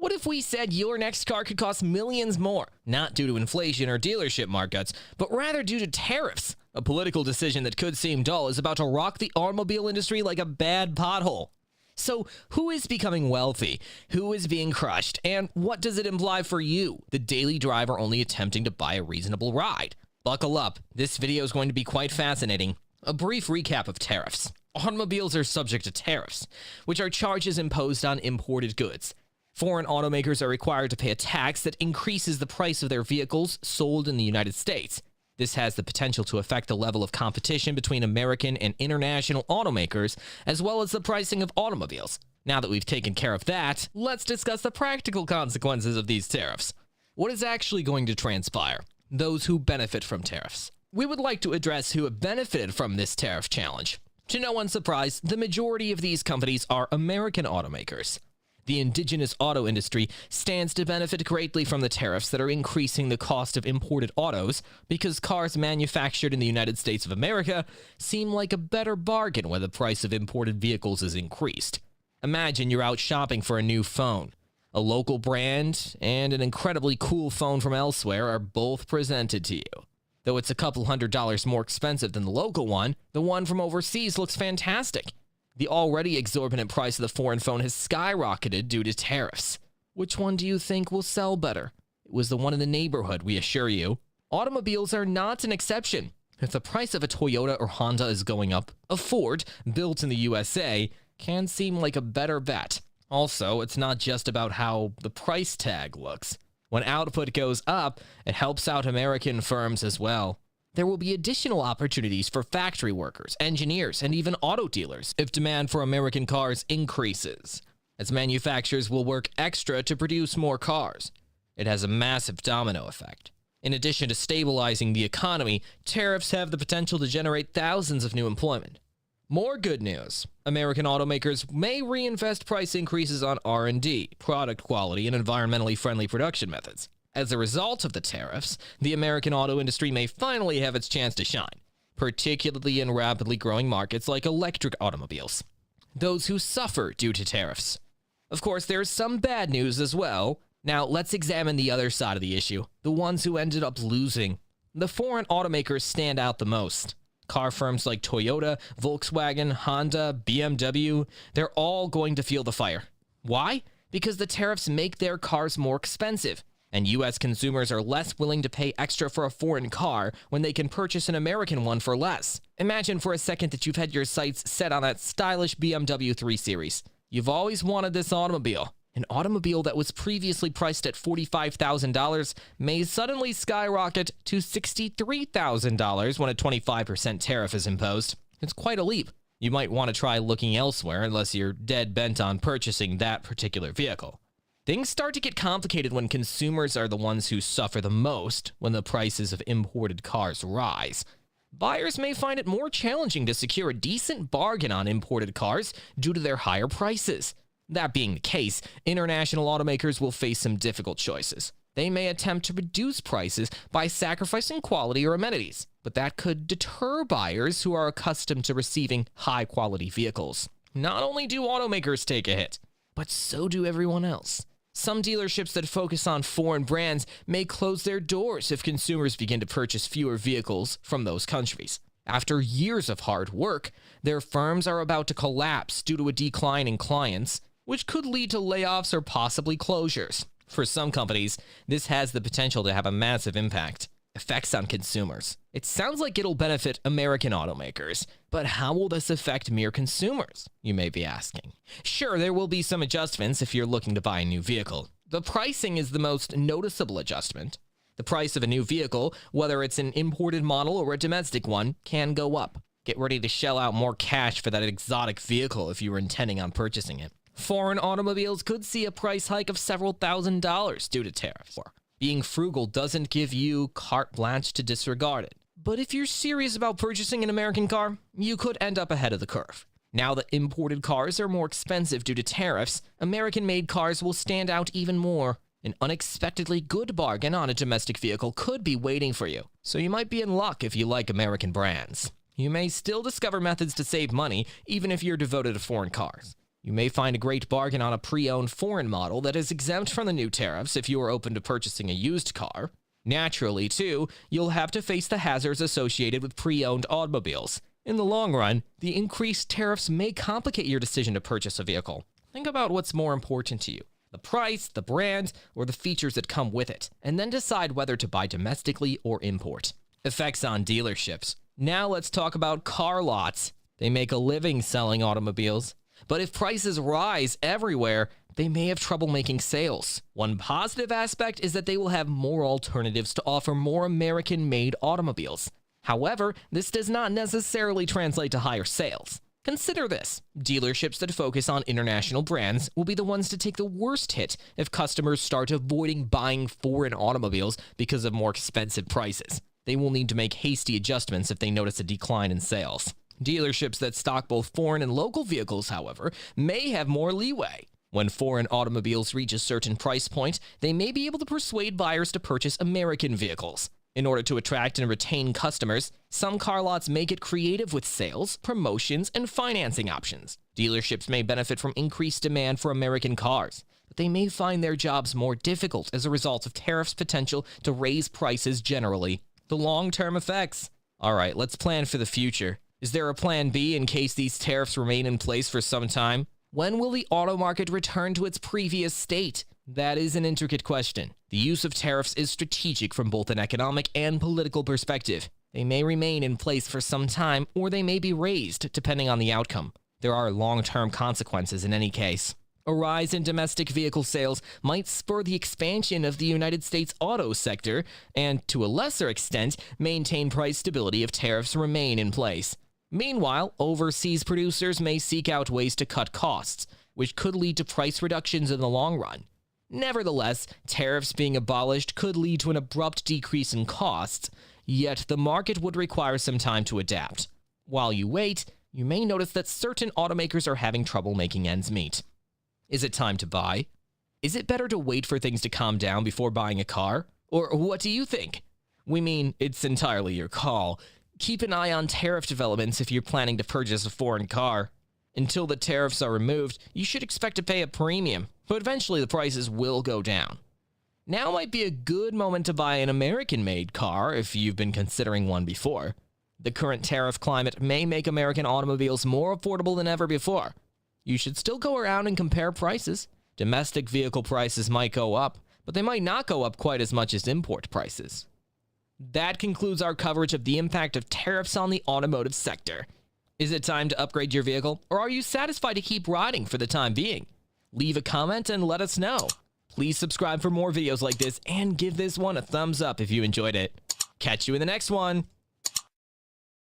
What if we said your next car could cost millions more, not due to inflation or dealership markups, but rather due to tariffs? A political decision that could seem dull is about to rock the automobile industry like a bad pothole. So, who is becoming wealthy? Who is being crushed? And what does it imply for you, the daily driver only attempting to buy a reasonable ride? Buckle up, this video is going to be quite fascinating. A brief recap of tariffs. Automobiles are subject to tariffs, which are charges imposed on imported goods. Foreign automakers are required to pay a tax that increases the price of their vehicles sold in the United States. This has the potential to affect the level of competition between American and international automakers, as well as the pricing of automobiles. Now that we've taken care of that, let's discuss the practical consequences of these tariffs. What is actually going to transpire? Those who benefit from tariffs. We would like to address who have benefited from this tariff challenge. To no one's surprise, the majority of these companies are American automakers. The indigenous auto industry stands to benefit greatly from the tariffs that are increasing the cost of imported autos because cars manufactured in the United States of America seem like a better bargain when the price of imported vehicles is increased. Imagine you're out shopping for a new phone. A local brand and an incredibly cool phone from elsewhere are both presented to you. Though it's a couple $100s more expensive than the one from overseas looks fantastic. The already exorbitant price of the foreign phone has skyrocketed due to tariffs. Which one do you think will sell better? It was the one in the neighborhood, we assure you. Automobiles are not an exception. If the price of a Toyota or Honda is going up, a Ford, built in the USA, can seem like a better bet. Also, it's not just about how the price tag looks. When output goes up, it helps out American firms as well. There will be additional opportunities for factory workers, engineers, and even auto dealers if demand for American cars increases, as manufacturers will work extra to produce more cars. It has a massive domino effect. In addition to stabilizing the economy, tariffs have the potential to generate thousands of new employment. More good news. American automakers may reinvest price increases on R&D, product quality, and environmentally friendly production methods. As a result of the tariffs, the American auto industry may finally have its chance to shine, particularly in rapidly growing markets like electric automobiles. Those who suffer due to tariffs. Of course, there's some bad news as well. Now, let's examine the other side of the issue, the ones who ended up losing. The foreign automakers stand out the most. Car firms like Toyota, Volkswagen, Honda, BMW, they're all going to feel the fire. Why? Because the tariffs make their cars more expensive. And U.S. consumers are less willing to pay extra for a foreign car when they can purchase an American one for less. Imagine for a second that you've had your sights set on that stylish BMW 3 Series. You've always wanted this automobile. An automobile that was previously priced at $45,000 may suddenly skyrocket to $63,000 when a 25% tariff is imposed. It's quite a leap. You might want to try looking elsewhere unless you're dead bent on purchasing that particular vehicle. Things start to get complicated when consumers are the ones who suffer the most when the prices of imported cars rise. Buyers may find it more challenging to secure a decent bargain on imported cars due to their higher prices. That being the case, international automakers will face some difficult choices. They may attempt to reduce prices by sacrificing quality or amenities, but that could deter buyers who are accustomed to receiving high-quality vehicles. Not only do automakers take a hit, but so do everyone else. Some dealerships that focus on foreign brands may close their doors if consumers begin to purchase fewer vehicles from those countries. After years of hard work, their firms are about to collapse due to a decline in clients, which could lead to layoffs or possibly closures. For some companies, this has the potential to have a massive impact. Effects on consumers. It sounds like it'll benefit American automakers, but how will this affect mere consumers, you may be asking? Sure, there will be some adjustments if you're looking to buy a new vehicle. The pricing is the most noticeable adjustment. The price of a new vehicle, whether it's an imported model or a domestic one, can go up. Get ready to shell out more cash for that exotic vehicle if you were intending on purchasing it. Foreign automobiles could see a price hike of several $1,000s due to tariffs. Being frugal doesn't give you carte blanche to disregard it. But if you're serious about purchasing an American car, you could end up ahead of the curve. Now that imported cars are more expensive due to tariffs, American-made cars will stand out even more. An unexpectedly good bargain on a domestic vehicle could be waiting for you, so you might be in luck if you like American brands. You may still discover methods to save money, even if you're devoted to foreign cars. You may find a great bargain on a pre-owned foreign model that is exempt from the new tariffs if you are open to purchasing a used car. Naturally, too, you'll have to face the hazards associated with pre-owned automobiles. In the long run, the increased tariffs may complicate your decision to purchase a vehicle. Think about what's more important to you: the price, the brand, or the features that come with it, and then decide whether to buy domestically or import. Effects on dealerships. Now let's talk about car lots. They make a living selling automobiles, but if prices rise everywhere, they may have trouble making sales. One positive aspect is that they will have more alternatives to offer more American-made automobiles. However, this does not necessarily translate to higher sales. Consider this: dealerships that focus on international brands will be the ones to take the worst hit if customers start avoiding buying foreign automobiles because of more expensive prices. They will need to make hasty adjustments if they notice a decline in sales. Dealerships that stock both foreign and local vehicles, however, may have more leeway. When foreign automobiles reach a certain price point, they may be able to persuade buyers to purchase American vehicles. In order to attract and retain customers, some car lots may get creative with sales, promotions, and financing options. Dealerships may benefit from increased demand for American cars, but they may find their jobs more difficult as a result of tariffs' potential to raise prices generally. The long-term effects. All right, let's plan for the future. Is there a plan B in case these tariffs remain in place for some time? When will the auto market return to its previous state? That is an intricate question. The use of tariffs is strategic from both an economic and political perspective. They may remain in place for some time, or they may be raised, depending on the outcome. There are long-term consequences in any case. A rise in domestic vehicle sales might spur the expansion of the United States auto sector, and, to a lesser extent, maintain price stability if tariffs remain in place. Meanwhile, overseas producers may seek out ways to cut costs, which could lead to price reductions in the long run. Nevertheless, tariffs being abolished could lead to an abrupt decrease in costs, yet the market would require some time to adapt. While you wait, you may notice that certain automakers are having trouble making ends meet. Is it time to buy? Is it better to wait for things to calm down before buying a car? Or what do you think? We mean, it's entirely your call. Keep an eye on tariff developments if you're planning to purchase a foreign car. Until the tariffs are removed, you should expect to pay a premium, but eventually the prices will go down. Now might be a good moment to buy an American-made car if you've been considering one before. The current tariff climate may make American automobiles more affordable than ever before. You should still go around and compare prices. Domestic vehicle prices might go up, but they might not go up quite as much as import prices. That concludes our coverage of the impact of tariffs on the automotive sector. Is it time to upgrade your vehicle, or are you satisfied to keep riding for the time being? Leave a comment and let us know. Please subscribe for more videos like this and give this one a thumbs up if you enjoyed it. Catch you in the next one.